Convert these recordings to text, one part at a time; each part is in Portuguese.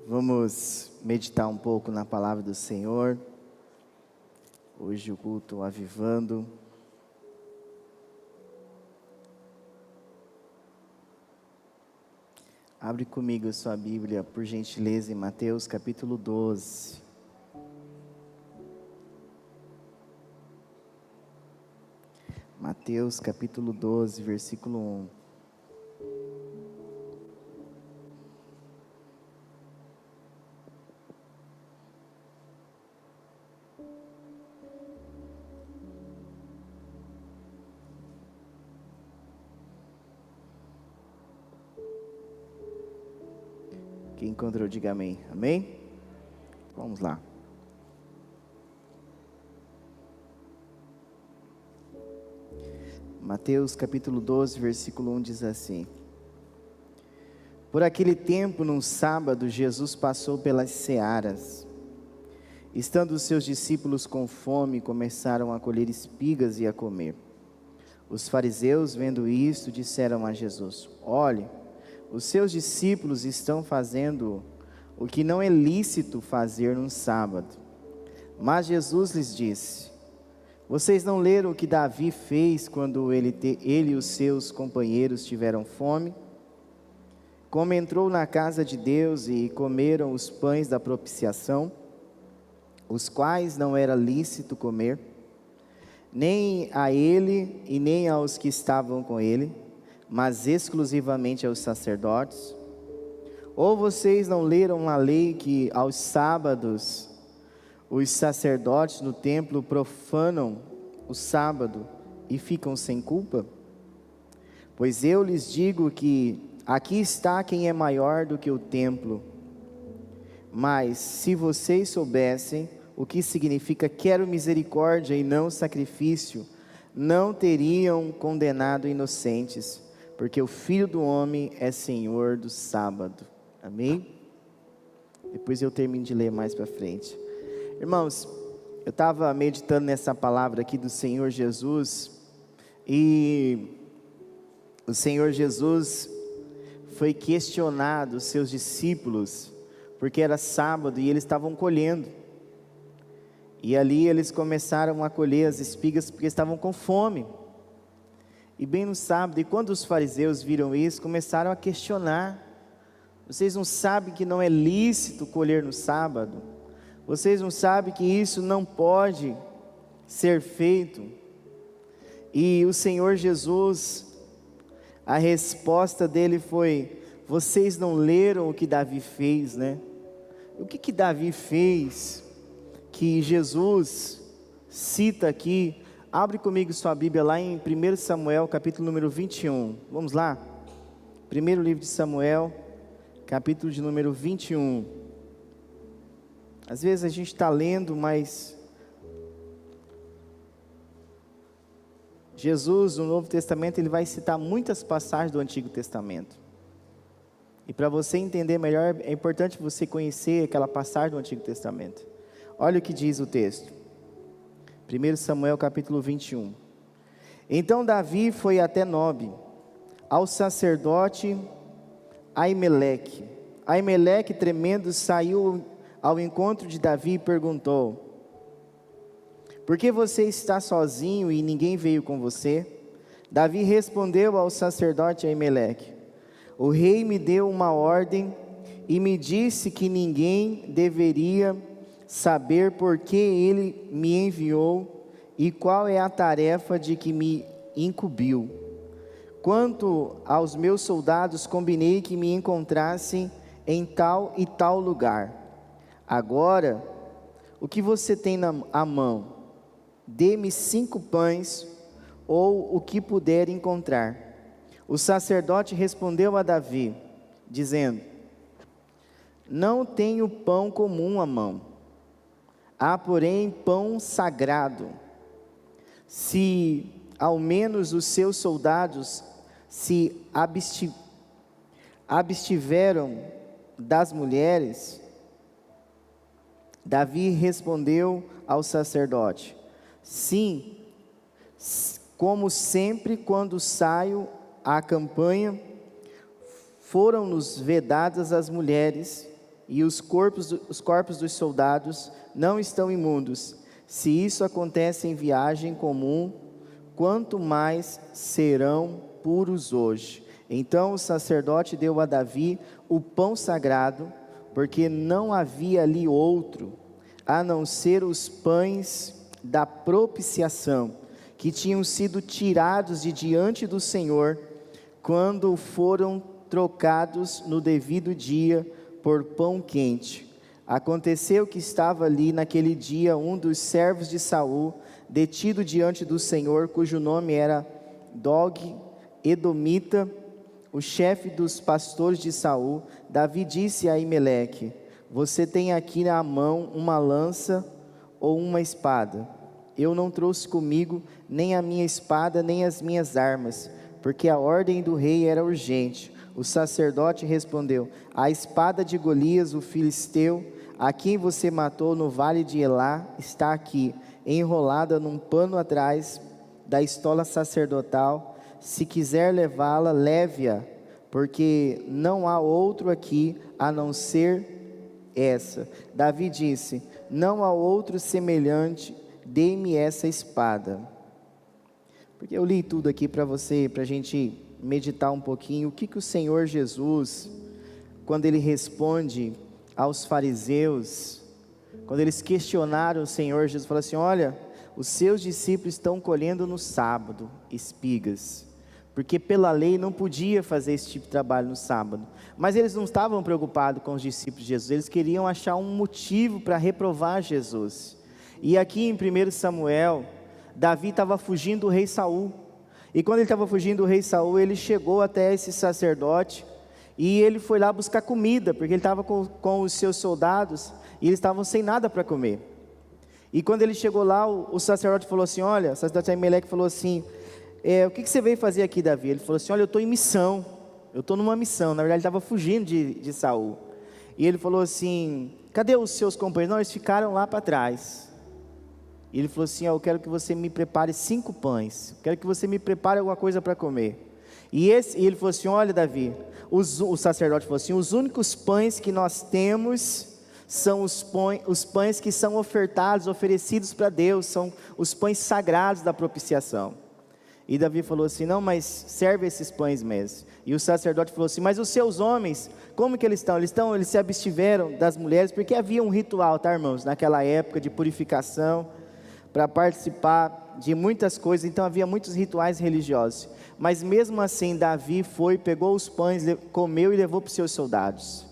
Vamos meditar um pouco na palavra do Senhor. Hoje o culto avivando. Abre comigo a sua Bíblia, por gentileza, em Mateus capítulo 12. Mateus capítulo 12, versículo 1. Quem encontrou, diga amém. Amém? Vamos lá. Mateus capítulo 12, versículo 1 diz assim: Por aquele tempo, num sábado, Jesus passou pelas searas. Estando os seus discípulos com fome, começaram a colher espigas e a comer. Os fariseus, vendo isto, disseram a Jesus: Olhe, os seus discípulos estão fazendo o que não é lícito fazer num sábado. Mas Jesus lhes disse: Vocês não leram o que Davi fez quando ele e os seus companheiros tiveram fome? Como entrou na casa de Deus e comeram os pães da propiciação, os quais não era lícito comer, nem a ele e nem aos que estavam com ele, mas exclusivamente aos sacerdotes? Ou vocês não leram na lei que aos sábados os sacerdotes no templo profanam o sábado e ficam sem culpa? Pois eu lhes digo que aqui está quem é maior do que o templo. Mas se vocês soubessem o que significa quero misericórdia e não sacrifício, não teriam condenado inocentes, porque o Filho do Homem é Senhor do sábado. Amém? Depois eu termino de ler mais para frente. Irmãos, eu estava meditando nessa palavra aqui do Senhor Jesus, e o Senhor Jesus foi questionado, os seus discípulos, porque era sábado e eles estavam colhendo. E ali eles começaram a colher as espigas porque estavam com fome. E bem no sábado, e quando os fariseus viram isso, começaram a questionar: Vocês não sabem que não é lícito colher no sábado? Vocês não sabem que isso não pode ser feito? E o Senhor Jesus, a resposta dele foi: vocês não leram o que Davi fez, né? O que Davi fez, que Jesus cita aqui? Abre comigo sua Bíblia lá em 1 Samuel, capítulo número 21. Vamos lá? Primeiro livro de Samuel, capítulo de número 21. Às vezes a gente está lendo, mas Jesus, no Novo Testamento, ele vai citar muitas passagens do Antigo Testamento. E para você entender melhor, é importante você conhecer aquela passagem do Antigo Testamento. Olha o que diz o texto. 1 Samuel capítulo 21. Então Davi foi até Nobe, ao sacerdote Aimeleque. Aimeleque, tremendo, saiu ao encontro de Davi e perguntou: Por que você está sozinho e ninguém veio com você? Davi respondeu ao sacerdote Aimeleque: O rei me deu uma ordem e me disse que ninguém deveria saber por que ele me enviou e qual é a tarefa de que me incumbiu. Quanto aos meus soldados, combinei que me encontrassem em tal e tal lugar. Agora, o que você tem à mão? Dê-me 5 pães, ou o que puder encontrar. O sacerdote respondeu a Davi, dizendo: Não tenho pão comum à mão. Há, porém, pão sagrado. Se ao menos os seus soldados se abstiveram das mulheres. Davi respondeu ao sacerdote: Sim, como sempre quando saio à campanha, foram-nos vedadas as mulheres, e os corpos dos soldados não estão imundos. Se isso acontece em viagem comum, quanto mais serão puros hoje. Então o sacerdote deu a Davi o pão sagrado, porque não havia ali outro, a não ser os pães da propiciação, que tinham sido tirados de diante do Senhor, quando foram trocados no devido dia por pão quente. Aconteceu que estava ali naquele dia um dos servos de Saul, detido diante do Senhor, cujo nome era Dog Edomita, o chefe dos pastores de Saul. Davi disse a Aimeleque: você tem aqui na mão uma lança ou uma espada? Eu não trouxe comigo nem a minha espada nem as minhas armas, porque a ordem do rei era urgente. O sacerdote respondeu: a espada de Golias, o filisteu, a quem você matou no vale de Elá, está aqui, enrolada num pano atrás da estola sacerdotal. Se quiser levá-la, leve-a, porque não há outro aqui a não ser essa. Davi disse: não há outro semelhante, dê-me essa espada. Porque eu li tudo aqui para você, para a gente meditar um pouquinho, o que o Senhor Jesus, quando Ele responde aos fariseus, quando eles questionaram o Senhor Jesus, falou assim: olha, os seus discípulos estão colhendo no sábado espigas, porque pela lei não podia fazer esse tipo de trabalho no sábado, mas eles não estavam preocupados com os discípulos de Jesus, eles queriam achar um motivo para reprovar Jesus. E aqui em 1 Samuel, Davi estava fugindo do rei Saul, e quando ele estava fugindo do rei Saul, ele chegou até esse sacerdote, e ele foi lá buscar comida, porque ele estava com os seus soldados, e eles estavam sem nada para comer. E quando ele chegou lá, o sacerdote falou assim: olha, o sacerdote Aimeleque falou assim: o que você veio fazer aqui, Davi? Ele falou assim: olha, eu estou em missão, eu estou numa missão. Na verdade ele estava fugindo de Saul, e ele falou assim: cadê os seus companheiros? Não, eles ficaram lá para trás. E ele falou assim: eu quero que você me prepare 5 pães, quero que você me prepare alguma coisa para comer. E ele falou assim: olha, Davi, o sacerdote falou assim: os únicos pães que nós temos são os pães que são oferecidos para Deus, são os pães sagrados da propiciação. E Davi falou assim: não, mas serve esses pães mesmo. E o sacerdote falou assim: mas os seus homens, como que eles estão? Eles se abstiveram das mulheres, porque havia um ritual, tá, irmãos, naquela época de purificação, para participar de muitas coisas, então havia muitos rituais religiosos. Mas mesmo assim, Davi pegou os pães, comeu e levou para os seus soldados.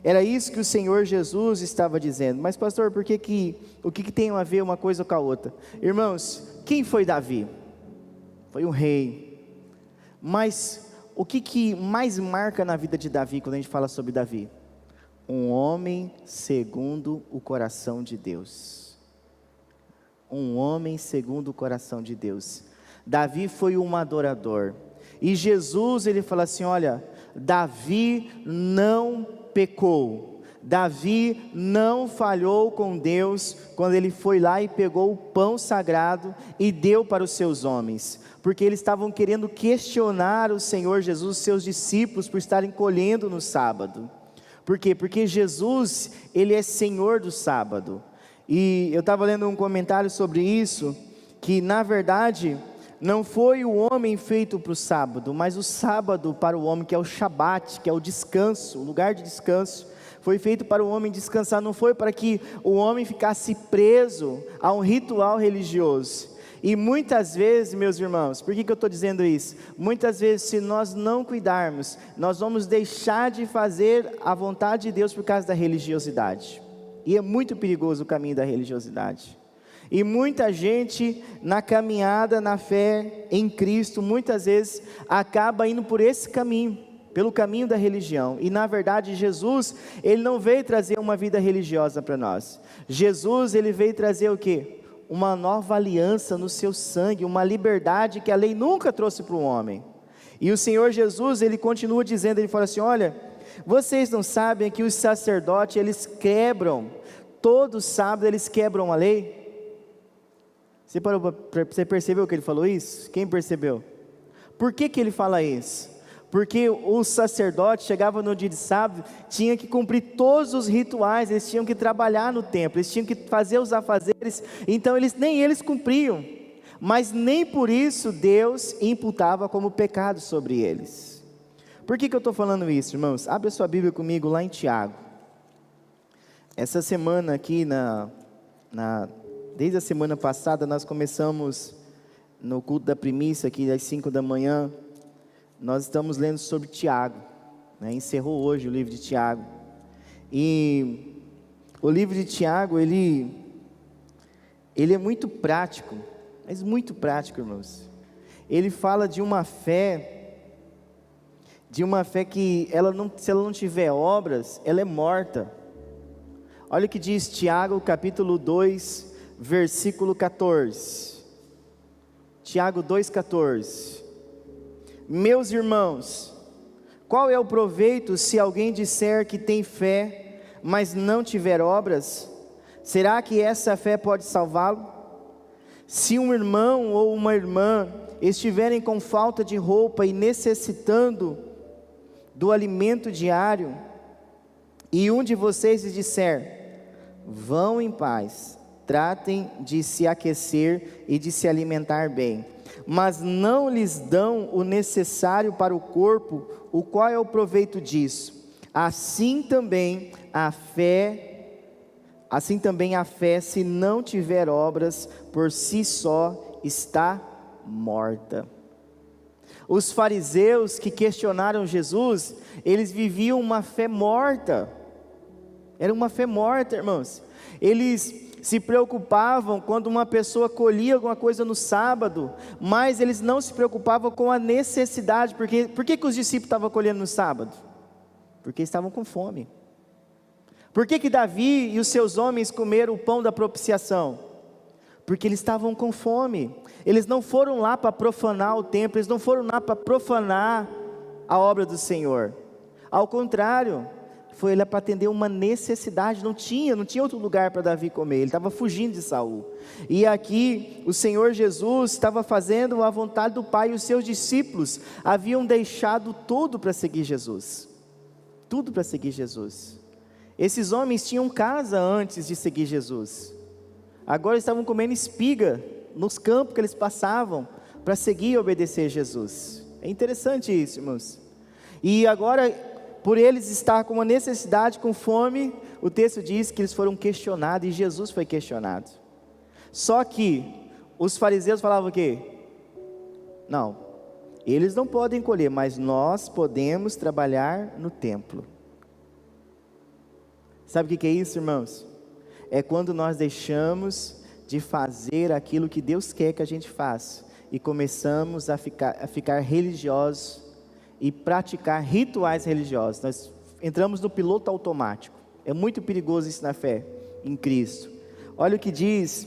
Era isso que o Senhor Jesus estava dizendo. Mas pastor, o que tem a ver uma coisa com a outra? Irmãos, quem foi Davi? Foi um rei. Mas o que mais marca na vida de Davi, quando a gente fala sobre Davi? Um homem segundo o coração de Deus. Um homem segundo o coração de Deus. Davi foi um adorador. E Jesus, ele fala assim: olha, Davi não pecou. Davi não falhou com Deus quando ele foi lá e pegou o pão sagrado e deu para os seus homens, porque eles estavam querendo questionar o Senhor Jesus, seus discípulos, por estarem colhendo no sábado. Por quê? Porque Jesus, ele é Senhor do sábado. E eu estava lendo um comentário sobre isso, que na verdade não foi o homem feito para o sábado, mas o sábado para o homem, que é o Shabat, que é o descanso, o lugar de descanso, foi feito para o homem descansar, não foi para que o homem ficasse preso a um ritual religioso. E muitas vezes, meus irmãos, por que eu estou dizendo isso? Muitas vezes, se nós não cuidarmos, nós vamos deixar de fazer a vontade de Deus por causa da religiosidade. E é muito perigoso o caminho da religiosidade. E muita gente na caminhada, na fé em Cristo, muitas vezes acaba indo por esse caminho, pelo caminho da religião. E na verdade Jesus, ele não veio trazer uma vida religiosa para nós. Jesus, ele veio trazer o quê? Uma nova aliança no seu sangue, uma liberdade que a lei nunca trouxe para o homem. E o Senhor Jesus, ele continua dizendo, ele fala assim: olha, vocês não sabem que os sacerdotes, eles quebram, todo sábado eles quebram a lei? Você percebeu que ele falou isso? Quem percebeu? Por que ele fala isso? porque os sacerdotes chegavam no dia de sábado, tinham que cumprir todos os rituais, eles tinham que trabalhar no templo, eles tinham que fazer os afazeres, então nem eles cumpriam, mas nem por isso Deus imputava como pecado sobre eles. Por que eu estou falando isso, irmãos? Abre a sua Bíblia comigo lá em Tiago. Essa semana aqui, desde a semana passada, nós começamos no culto da primícia aqui às 5 da manhã, nós estamos lendo sobre Tiago, né? Encerrou hoje o livro de Tiago, e o livro de Tiago, ele é muito prático, mas muito prático, irmãos. Ele fala de uma fé que se ela não tiver obras, ela é morta. Olha o que diz Tiago capítulo 2, versículo 14, Tiago 2,14, meus irmãos, qual é o proveito se alguém disser que tem fé, mas não tiver obras? Será que essa fé pode salvá-lo? Se um irmão ou uma irmã estiverem com falta de roupa e necessitando do alimento diário, e um de vocês lhes disser, vão em paz, tratem de se aquecer e de se alimentar bem, mas não lhes dão o necessário para o corpo, o qual é o proveito disso? Assim também a fé, se não tiver obras, por si só está morta. Os fariseus que questionaram Jesus, eles viviam uma fé morta. Era uma fé morta, irmãos. Eles se preocupavam quando uma pessoa colhia alguma coisa no sábado, mas eles não se preocupavam com a necessidade. Por que os discípulos estavam colhendo no sábado? Porque estavam com fome. Por que Davi e os seus homens comeram o pão da propiciação? Porque eles estavam com fome. Eles não foram lá para profanar o templo, eles não foram lá para profanar a obra do Senhor. Ao contrário, foi lá para atender uma necessidade. Não tinha outro lugar para Davi comer, ele estava fugindo de Saul. E aqui o Senhor Jesus estava fazendo a vontade do Pai, e os seus discípulos haviam deixado tudo para seguir Jesus. Tudo para seguir Jesus. Esses homens tinham casa antes de seguir Jesus. Agora estavam comendo espiga nos campos que eles passavam para seguir e obedecer Jesus. É interessante isso, irmãos. E agora, por eles estar com uma necessidade, com fome, o texto diz que eles foram questionados e Jesus foi questionado. Só que os fariseus falavam o quê? Não, eles não podem colher, mas nós podemos trabalhar no templo. Sabe o que é isso, irmãos? É quando nós deixamos de fazer aquilo que Deus quer que a gente faça e começamos a ficar religiosos e praticar rituais religiosos. Nós entramos no piloto automático. É muito perigoso isso na fé em Cristo. Olha o que diz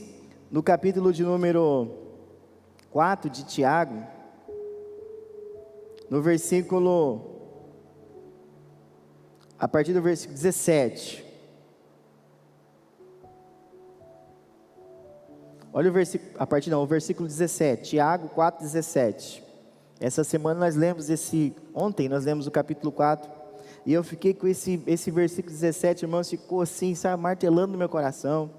no capítulo de número 4 de Tiago, no versículo, a partir do versículo 17. Olha o versículo 17, Tiago 4,17. Essa semana nós lemos ontem nós lemos o capítulo 4, e eu fiquei com esse versículo 17, irmãos, ficou assim, sabe, martelando no meu coração.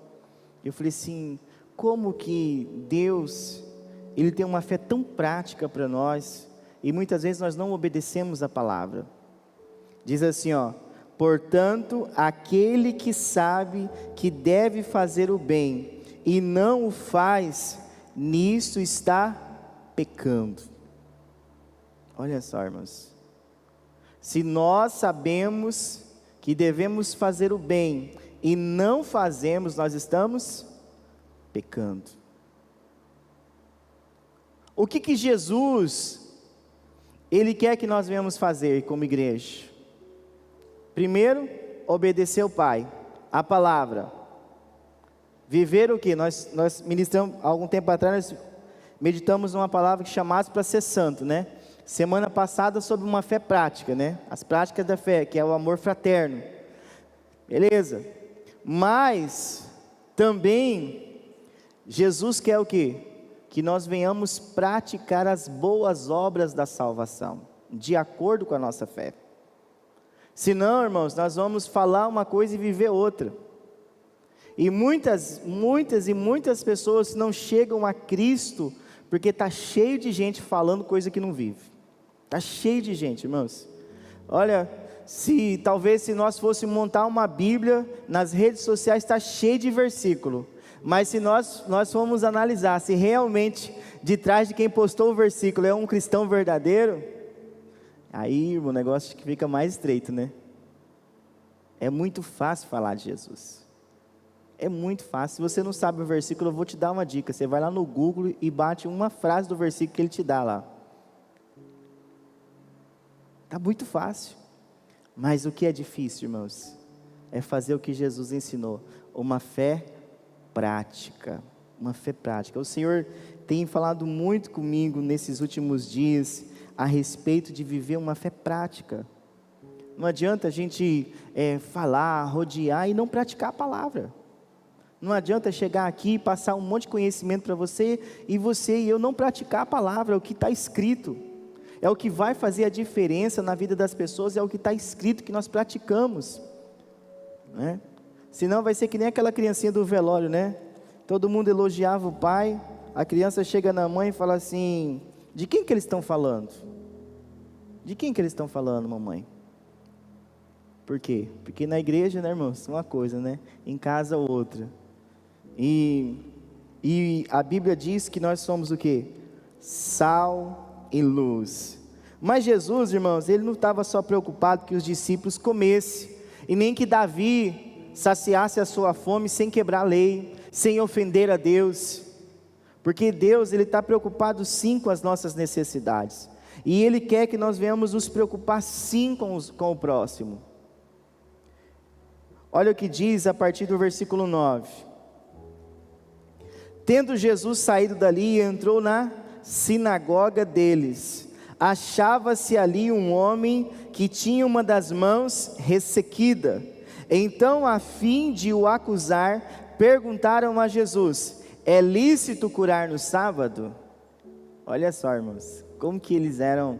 Eu falei assim, como que Deus, Ele tem uma fé tão prática para nós, e muitas vezes nós não obedecemos a palavra. Diz assim, portanto, aquele que sabe que deve fazer o bem, e não o faz, nisto está pecando. Olha só, irmãos, se nós sabemos que devemos fazer o bem, e não fazemos, nós estamos pecando. O que Jesus, Ele quer que nós venhamos fazer como igreja? Primeiro, obedecer ao Pai, a palavra. Viver o que? Nós ministramos, há algum tempo atrás, nós meditamos numa palavra que chamasse para ser santo, né? Semana passada sobre uma fé prática, né? As práticas da fé, que é o amor fraterno. Beleza. Mas, também, Jesus quer o quê? Que nós venhamos praticar as boas obras da salvação. de acordo com a nossa fé. Senão, irmãos, nós vamos falar uma coisa e viver outra. E muitas pessoas não chegam a Cristo porque está cheio de gente falando coisa que não vive. Está cheio de gente, irmãos. Olha, talvez se nós fôssemos montar uma Bíblia, nas redes sociais está cheio de versículo. Mas se nós formos analisar se realmente de trás de quem postou o versículo é um cristão verdadeiro, aí o negócio fica mais estreito, né? É muito fácil falar de Jesus. É muito fácil. Se você não sabe o versículo, eu vou te dar uma dica. Você vai lá no Google e bate uma frase do versículo que ele te dá lá. Está muito fácil. Mas o que é difícil, irmãos, é fazer o que Jesus ensinou. Uma fé prática. Uma fé prática. O Senhor tem falado muito comigo nesses últimos dias a respeito de viver uma fé prática. Não adianta a gente falar, rodear e não praticar a palavra. Não adianta chegar aqui e passar um monte de conhecimento para você e eu não praticar a palavra, é o que está escrito. É o que vai fazer a diferença na vida das pessoas, é o que está escrito que nós praticamos, né? Senão vai ser que nem aquela criancinha do velório, né? Todo mundo elogiava o pai, a criança chega na mãe e fala assim: de quem que eles estão falando? De quem que eles estão falando, mamãe? Por quê? Porque na igreja, né, irmãos, uma coisa, né? Em casa outra. E a Bíblia diz que nós somos o quê? Sal e luz. Mas Jesus, irmãos, ele não estava só preocupado que os discípulos comessem, e nem que Davi saciasse a sua fome sem quebrar a lei, sem ofender a Deus, porque Deus, ele está preocupado sim com as nossas necessidades, e Ele quer que nós venhamos nos preocupar sim com o próximo. Olha o que diz a partir do versículo 9. Tendo Jesus saído dali, entrou na sinagoga deles. Achava-se ali um homem que tinha uma das mãos ressequida. Então, a fim de o acusar, perguntaram a Jesus: é lícito curar no sábado? Olha só, irmãos, como que eles eram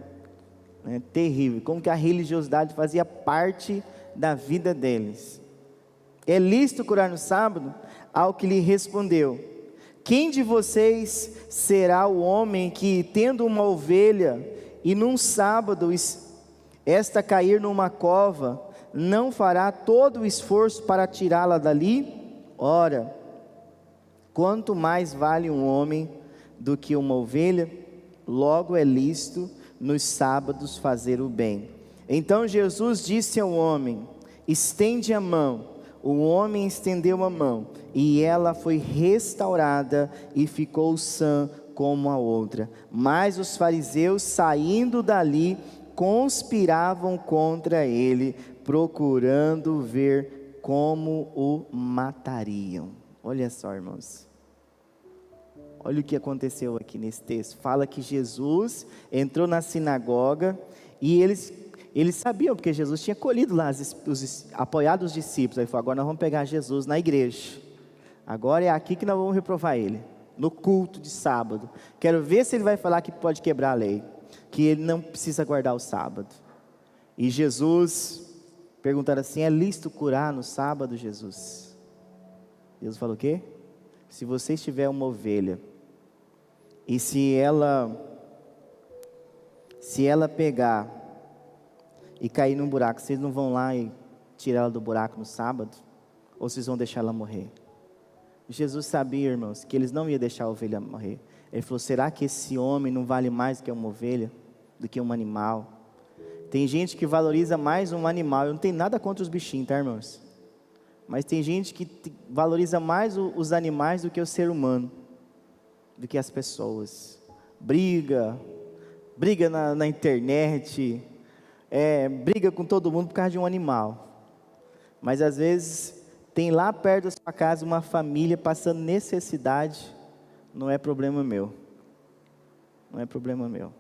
terríveis, como que a religiosidade fazia parte da vida deles. É lícito curar no sábado? Ao que lhe respondeu: quem de vocês será o homem que, tendo uma ovelha, e num sábado esta cair numa cova, não fará todo o esforço para tirá-la dali? Ora, quanto mais vale um homem do que uma ovelha? Logo é lícito nos sábados fazer o bem. Então Jesus disse ao homem: estende a mão. O homem estendeu a mão, e ela foi restaurada e ficou sã como a outra. Mas os fariseus, saindo dali, conspiravam contra ele, procurando ver como o matariam. Olha só, irmãos, olha o que aconteceu aqui nesse texto. Fala que Jesus entrou na sinagoga, e eles sabiam, porque Jesus tinha colhido lá, apoiado os discípulos. Aí falou: agora nós vamos pegar Jesus na igreja, agora é aqui que nós vamos reprovar ele, no culto de sábado. Quero ver se ele vai falar que pode quebrar a lei, que ele não precisa guardar o sábado. E Jesus perguntaram assim: é lícito curar no sábado, Jesus? Jesus falou o quê? Se você tiver uma ovelha, e se ela pegar e cair num buraco, vocês não vão lá e tirar ela do buraco no sábado? Ou vocês vão deixar ela morrer? Jesus sabia, irmãos, que eles não iam deixar a ovelha morrer. Ele falou: será que esse homem não vale mais do que uma ovelha, do que um animal? Tem gente que valoriza mais um animal. Eu não tenho nada contra os bichinhos, tá, irmãos? Mas tem gente que valoriza mais os animais do que o ser humano, do que as pessoas. Briga na internet, briga com todo mundo por causa de um animal. Mas às vezes tem lá perto da sua casa uma família passando necessidade. Não é problema meu. Não é problema meu.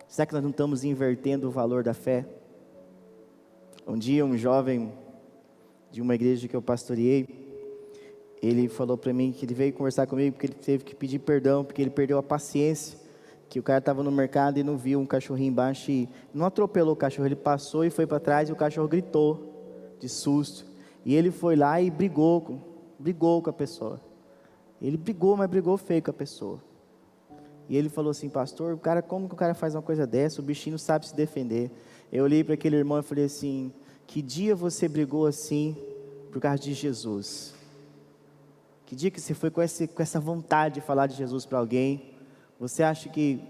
Será que nós não estamos invertendo o valor da fé? Um dia um jovem de uma igreja que eu pastoreei, ele falou para mim que ele veio conversar comigo porque ele teve que pedir perdão, porque ele perdeu a paciência. que o cara estava no mercado e não viu um cachorrinho embaixo e não atropelou o cachorro, ele passou e foi para trás e o cachorro gritou de susto. E ele foi lá e brigou com a pessoa. Ele brigou, mas brigou feio com a pessoa. E ele falou assim: pastor, como que o cara faz uma coisa dessa? O bichinho não sabe se defender. Eu olhei para aquele irmão e falei assim: que dia você brigou assim por causa de Jesus? Que dia que você foi com essa vontade de falar de Jesus para alguém? Você acha que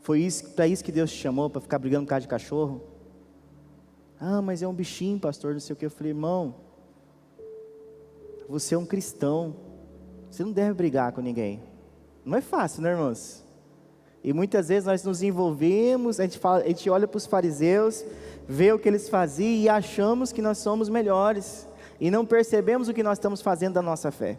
foi para isso que Deus te chamou, para ficar brigando por causa de cachorro? Ah, mas é um bichinho, pastor, não sei o que. Eu falei: irmão, você é um cristão, você não deve brigar com ninguém. Não é fácil, né, irmãos? E muitas vezes nós nos envolvemos, a gente olha para os fariseus, vê o que eles faziam e achamos que nós somos melhores, e não percebemos o que nós estamos fazendo da nossa fé.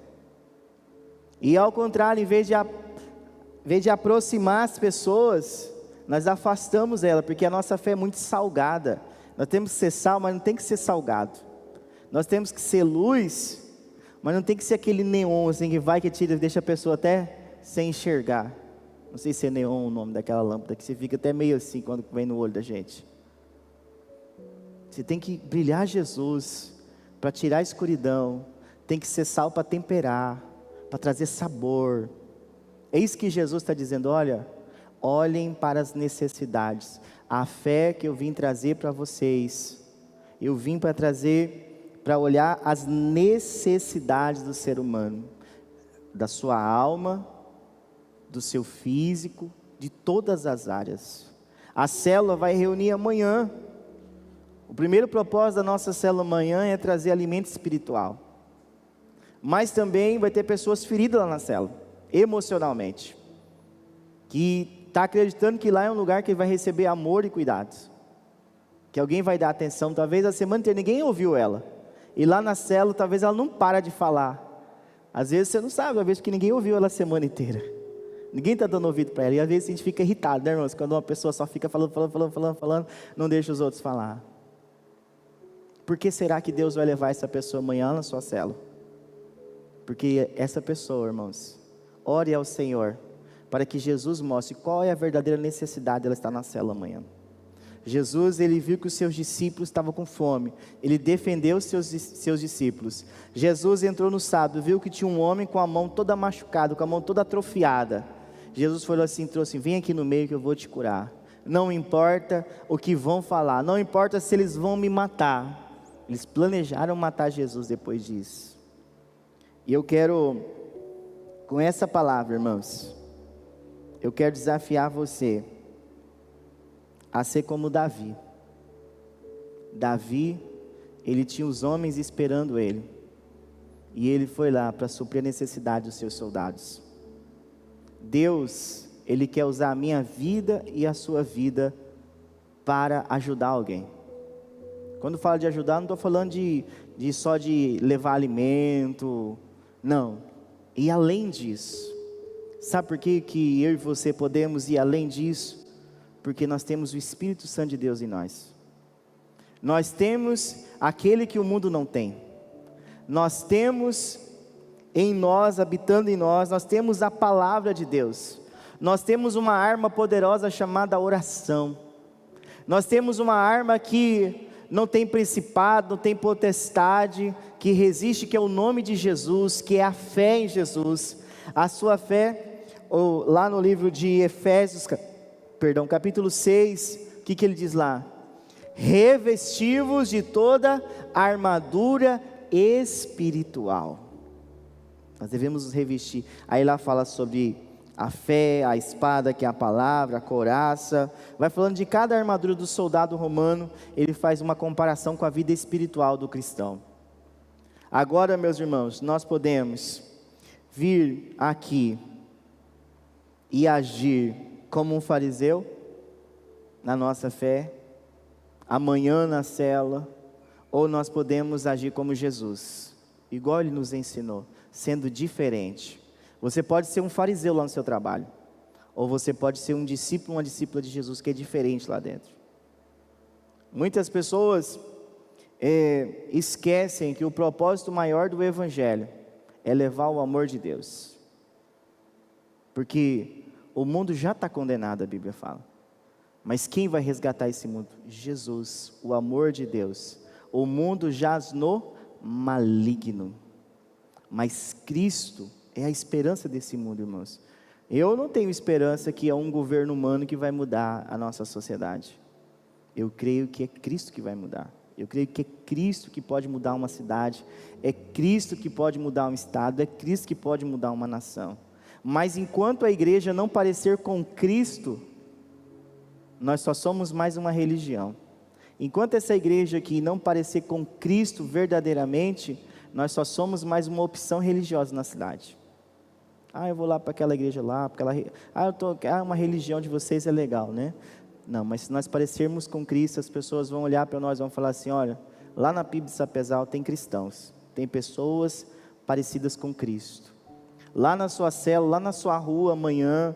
E ao contrário, em vez de aproximar as pessoas, nós afastamos ela, porque a nossa fé é muito salgada. Nós temos que ser sal, mas não tem que ser salgado. Nós temos que ser luz, mas não tem que ser aquele neon assim que vai, que tira, deixa a pessoa até sem enxergar. Não sei se é neon o nome daquela lâmpada, que você fica até meio assim quando vem no olho da gente. Você tem que brilhar Jesus, para tirar a escuridão. Tem que ser sal para temperar, para trazer sabor. É isso que Jesus está dizendo: olha, olhem para as necessidades. A fé que eu vim trazer para vocês, eu vim para trazer, para olhar as necessidades do ser humano, da sua alma, do seu físico, de todas as áreas. A célula vai reunir amanhã. O primeiro propósito da nossa célula amanhã é trazer alimento espiritual. Mas também vai ter pessoas feridas lá na célula, emocionalmente, que está acreditando que lá é um lugar que ele vai receber amor e cuidados, que alguém vai dar atenção. Talvez a semana inteira ninguém ouviu ela, e lá na célula talvez ela não para de falar. Às vezes você não sabe, às vezes porque ninguém ouviu ela a semana inteira, ninguém está dando ouvido para ela. E às vezes a gente fica irritado, né, irmãos? Quando uma pessoa só fica falando, não deixa os outros falar. Por que será que Deus vai levar essa pessoa amanhã na sua célula? Porque essa pessoa, irmãos, ore ao Senhor, para que Jesus mostre qual é a verdadeira necessidade dela estar na célula amanhã. Jesus, ele viu que os seus discípulos estavam com fome, ele defendeu os seus discípulos. Jesus entrou no sábado, viu que tinha um homem com a mão toda machucada, com a mão toda atrofiada. Jesus falou assim, trouxe: vem aqui no meio que eu vou te curar. Não importa o que vão falar, não importa se eles vão me matar. Eles planejaram matar Jesus depois disso. E eu quero, com essa palavra, irmãos, eu quero desafiar você a ser como Davi. Davi, ele tinha os homens esperando ele, e ele foi lá para suprir a necessidade dos seus soldados. Deus, ele quer usar a minha vida e a sua vida para ajudar alguém. Quando falo de ajudar, não estou falando só de levar alimento, não, e além disso. Sabe por que eu e você podemos ir além disso? Porque nós temos o Espírito Santo de Deus em nós. Nós temos aquele que o mundo não tem. Nós temos em nós, habitando em nós, nós temos a palavra de Deus. Nós temos uma arma poderosa chamada oração. Nós temos uma arma que não tem principado, não tem potestade, que resiste, que é o nome de Jesus, que é a fé em Jesus. A sua fé, lá no livro de Efésios, capítulo 6, o que ele diz lá? Revesti-vos de toda a armadura espiritual. Nós devemos nos revestir. Aí lá fala sobre a fé, a espada, que é a palavra, a couraça. Vai falando de cada armadura do soldado romano. Ele faz uma comparação com a vida espiritual do cristão. Agora, meus irmãos, nós podemos vir aqui e agir como um fariseu na nossa fé, amanhã na célula, ou nós podemos agir como Jesus, igual ele nos ensinou, sendo diferente. Você pode ser um fariseu lá no seu trabalho, ou você pode ser um discípulo, uma discípula de Jesus que é diferente lá dentro. Muitas pessoas esquecem que o propósito maior do Evangelho é levar o amor de Deus, porque O mundo já está condenado, a Bíblia fala. Mas quem vai resgatar esse mundo? Jesus, o amor de Deus. O mundo jaz no maligno, mas Cristo é a esperança desse mundo, irmãos. Eu não tenho esperança que é um governo humano que vai mudar a nossa sociedade. Eu creio que é Cristo que vai mudar. Eu creio que é Cristo que pode mudar uma cidade, é Cristo que pode mudar um estado, é Cristo que pode mudar uma nação. Mas enquanto a igreja não parecer com Cristo, nós só somos mais uma religião. Enquanto essa igreja aqui não parecer com Cristo verdadeiramente, nós só somos mais uma opção religiosa na cidade. Eu vou lá para aquela igreja lá, uma religião de vocês é legal, né? Não, mas se nós parecermos com Cristo, as pessoas vão olhar para nós e vão falar assim: olha, lá na PIB de Sapezal tem cristãos, tem pessoas parecidas com Cristo. Lá na sua célula, lá na sua rua amanhã,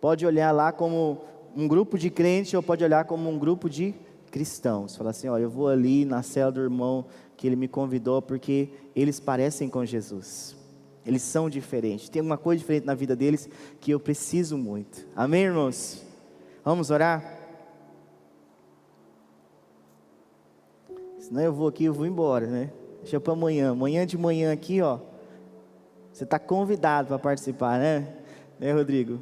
pode olhar lá como um grupo de crentes ou pode olhar como um grupo de cristãos. Falar assim: olha, eu vou ali na célula do irmão que ele me convidou porque eles parecem com Jesus. Eles são diferentes, tem uma coisa diferente na vida deles que eu preciso muito. Amém, irmãos? Vamos orar? Senão eu vou embora, né? Deixa para amanhã. Amanhã de manhã aqui, ó. Você está convidado para participar, né? Né, Rodrigo?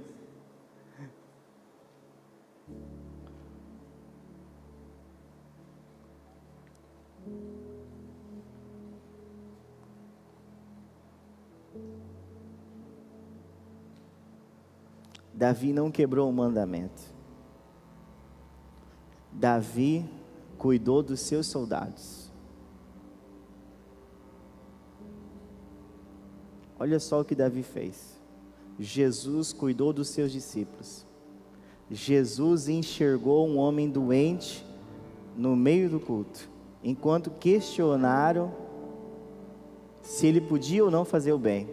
Davi não quebrou o mandamento. Davi cuidou dos seus soldados. Olha só o que Davi fez. Jesus cuidou dos seus discípulos. Jesus enxergou um homem doente no meio do culto, enquanto questionaram se ele podia ou não fazer o bem.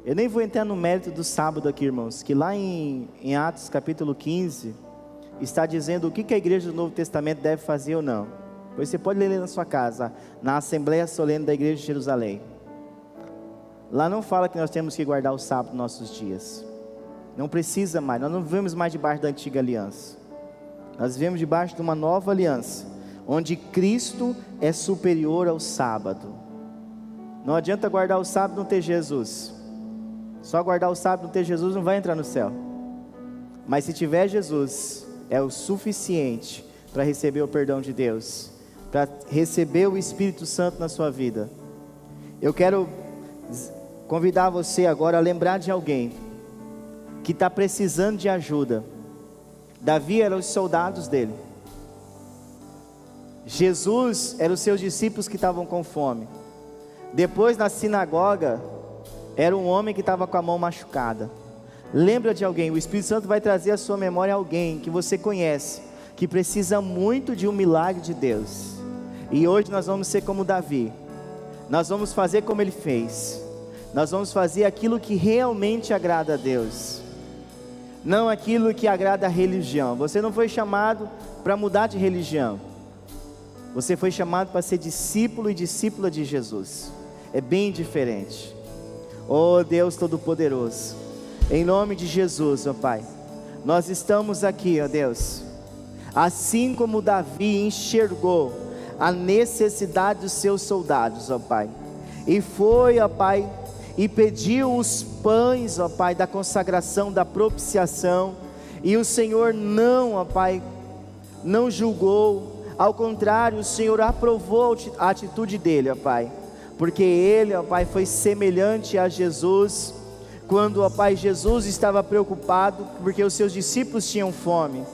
Eu nem vou entrar no mérito do sábado aqui, irmãos, que lá em Atos capítulo 15, está dizendo o que a igreja do Novo Testamento deve fazer ou não. Pois você pode ler na sua casa, na Assembleia Solene da Igreja de Jerusalém. Lá não fala que nós temos que guardar o sábado nos nossos dias. Não precisa mais, nós não vivemos mais debaixo da antiga aliança. Nós vivemos debaixo de uma nova aliança, onde Cristo é superior ao sábado. Não adianta guardar o sábado e não ter Jesus. Só guardar o sábado e não ter Jesus não vai entrar no céu. Mas se tiver Jesus, é o suficiente para receber o perdão de Deus, para receber o Espírito Santo na sua vida. Eu quero convidar você agora a lembrar de alguém que está precisando de ajuda. Davi era os soldados dele. Jesus era os seus discípulos que estavam com fome. Depois na sinagoga, era um homem que estava com a mão machucada. Lembra de alguém, o Espírito Santo vai trazer à sua memória alguém que você conhece, que precisa muito de um milagre de Deus. E hoje nós vamos ser como Davi. Nós vamos fazer como ele fez. Nós vamos fazer aquilo que realmente agrada a Deus, não aquilo que agrada a religião. Você não foi chamado para mudar de religião. Você foi chamado para ser discípulo e discípula de Jesus. É bem diferente. Oh Deus Todo-Poderoso, em nome de Jesus, ó Pai, nós estamos aqui, ó Deus, assim como Davi enxergou a necessidade dos seus soldados, ó Pai, e foi, ó Pai, e pediu os pães, ó Pai, da consagração, da propiciação, e o Senhor não, ó Pai, não julgou, ao contrário, o Senhor aprovou a atitude dele, ó Pai, porque ele, ó Pai, foi semelhante a Jesus, quando, ó Pai, Jesus estava preocupado, porque os seus discípulos tinham fome,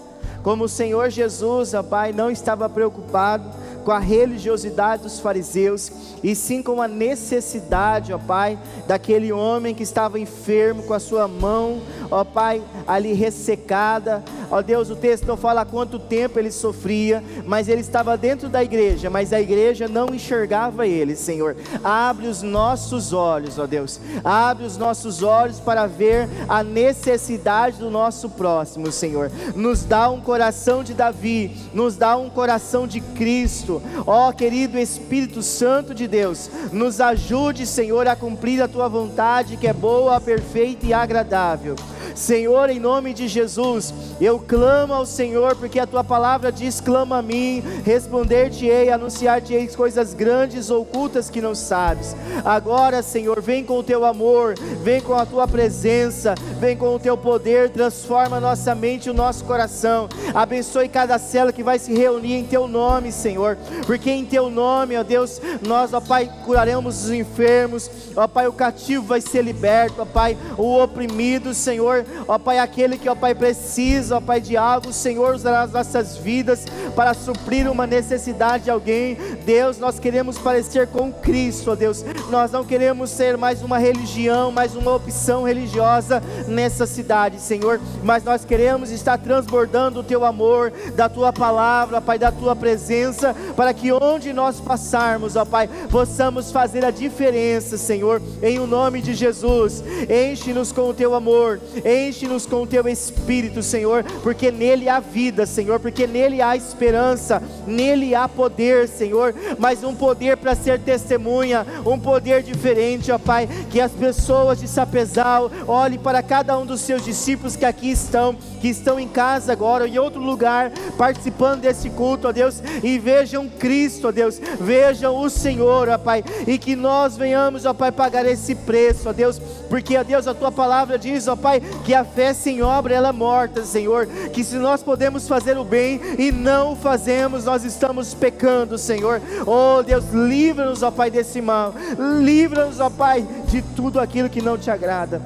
como o Senhor Jesus, ó Pai, não estava preocupado com a religiosidade dos fariseus, e sim com a necessidade, ó Pai, daquele homem que estava enfermo, com a sua mão, ó Pai, ali ressecada. Ó Deus, o texto não fala há quanto tempo ele sofria, mas ele estava dentro da igreja, mas a igreja não enxergava ele. Senhor, abre os nossos olhos, ó Deus, abre os nossos olhos para ver a necessidade do nosso próximo. Senhor, nos dá um coração de Davi, nos dá um coração de Cristo, isso. Ó querido Espírito Santo de Deus, nos ajude, Senhor, a cumprir a Tua vontade, que é boa, perfeita e agradável. Senhor, em nome de Jesus, eu clamo ao Senhor, porque a Tua palavra diz: clama a mim, responder-te-ei, anunciar-te-ei coisas grandes, ocultas que não sabes. Agora, Senhor, vem com o Teu amor, vem com a Tua presença, vem com o Teu poder, transforma a nossa mente e o nosso coração. Abençoe cada célula que vai se reunir em Teu nome, Senhor, porque em Teu nome, ó Deus, nós, ó Pai, curaremos os enfermos, ó Pai, o cativo vai ser liberto, ó Pai, o oprimido, Senhor, ó Pai, aquele que, ó Pai, precisa, ó Pai, de algo, o Senhor usará as nossas vidas para suprir uma necessidade de alguém. Deus, nós queremos parecer com Cristo, ó Deus, nós não queremos ser mais uma religião, mais uma opção religiosa nessa cidade, Senhor, mas nós queremos estar transbordando o Teu amor, da Tua palavra, Pai, da Tua presença, para que onde nós passarmos, ó Pai, possamos fazer a diferença, Senhor, em o nome de Jesus. Enche-nos com o Teu amor, enche-nos com o Teu Espírito, Senhor, porque nele há vida, Senhor, porque nele há esperança, nele há poder, Senhor, mas um poder para ser testemunha, um poder diferente, ó Pai, que as pessoas de Sapezal olhem para cada um dos Seus discípulos que aqui estão, que estão em casa agora, ou em outro lugar, participando desse culto, ó Deus, e vejam Cristo, ó Deus, vejam o Senhor, ó Pai, e que nós venhamos, ó Pai, pagar esse preço, ó Deus, porque, ó Deus, a Tua palavra diz, ó Pai, que a fé sem obra ela é morta, Senhor, que se nós podemos fazer o bem e não o fazemos, nós estamos pecando, Senhor. Oh Deus, livra-nos, ó Pai, desse mal, livra-nos, ó Pai, de tudo aquilo que não Te agrada.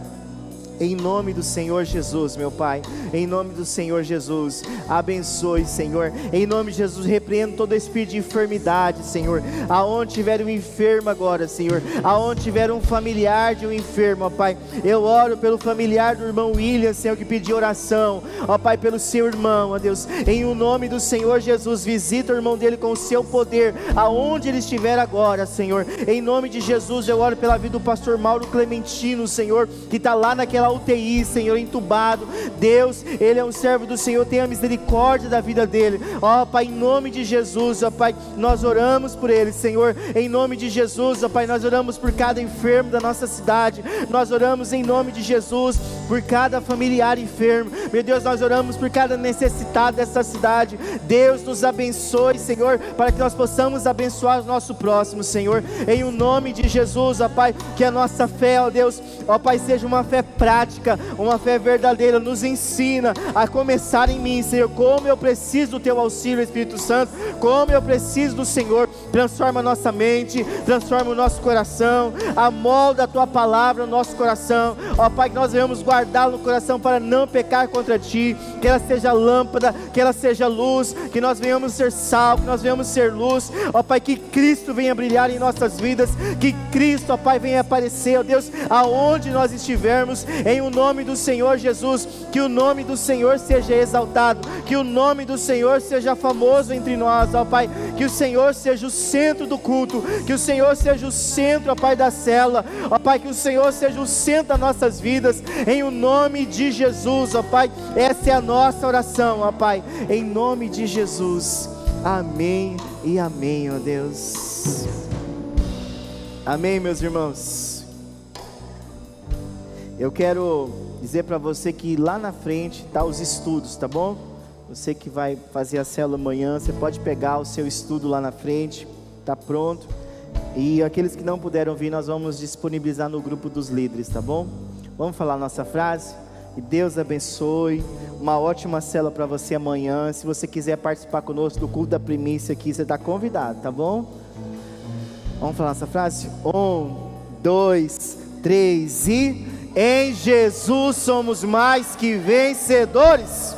Em nome do Senhor Jesus, meu Pai, em nome do Senhor Jesus, abençoe, Senhor, em nome de Jesus, repreendo todo espírito de enfermidade, Senhor, aonde tiver um enfermo agora, Senhor, aonde tiver um familiar de um enfermo, ó Pai, eu oro pelo familiar do irmão William, Senhor, que pediu oração, ó Pai, pelo seu irmão, ó Deus, em o nome do Senhor Jesus, visita o irmão dele com o seu poder, aonde ele estiver agora, Senhor, em nome de Jesus, eu oro pela vida do pastor Mauro Clementino, Senhor, que está lá naquela UTI, Senhor, entubado. Deus, ele é um servo do Senhor, tenha misericórdia da vida dele, ó Pai, em nome de Jesus, ó Pai, nós oramos por ele, Senhor, em nome de Jesus, ó Pai, nós oramos por cada enfermo da nossa cidade, nós oramos em nome de Jesus, por cada familiar enfermo, meu Deus, nós oramos por cada necessitado dessa cidade. Deus, nos abençoe, Senhor, para que nós possamos abençoar o nosso próximo, Senhor, em o nome de Jesus, ó Pai, que a nossa fé, ó Deus, ó Pai, seja uma fé prática, uma fé verdadeira. Nos ensina a começar em mim, Senhor, como eu preciso do Teu auxílio, Espírito Santo, como eu preciso do Senhor. Transforma a nossa mente, transforma o nosso coração, amolda a Tua palavra no nosso coração, ó Pai, que nós venhamos guardá-la no coração para não pecar contra Ti, que ela seja lâmpada, que ela seja luz, que nós venhamos ser sal, que nós venhamos ser luz, ó Pai, que Cristo venha brilhar em nossas vidas, que Cristo, ó Pai, venha aparecer, ó Deus, aonde nós estivermos, em o nome do Senhor Jesus, que o nome do Senhor seja exaltado, que o nome do Senhor seja famoso entre nós, ó Pai, que o Senhor seja o centro do culto, que o Senhor seja o centro, ó Pai, da célula, ó Pai, que o Senhor seja o centro das nossas vidas, em o nome de Jesus, ó Pai, essa é a nossa oração, ó Pai, em nome de Jesus, amém e amém, ó Deus, amém, meus irmãos. Eu quero dizer para você que lá na frente tá os estudos, tá bom? Você que vai fazer a célula amanhã, você pode pegar o seu estudo lá na frente, tá pronto. E aqueles que não puderam vir, nós vamos disponibilizar no grupo dos líderes, tá bom? Vamos falar a nossa frase? Que Deus abençoe, uma ótima célula para você amanhã. Se você quiser participar conosco do culto da primícia aqui, você está convidado, tá bom? Vamos falar essa frase? 1, 2, 3 e... Em Jesus somos mais que vencedores.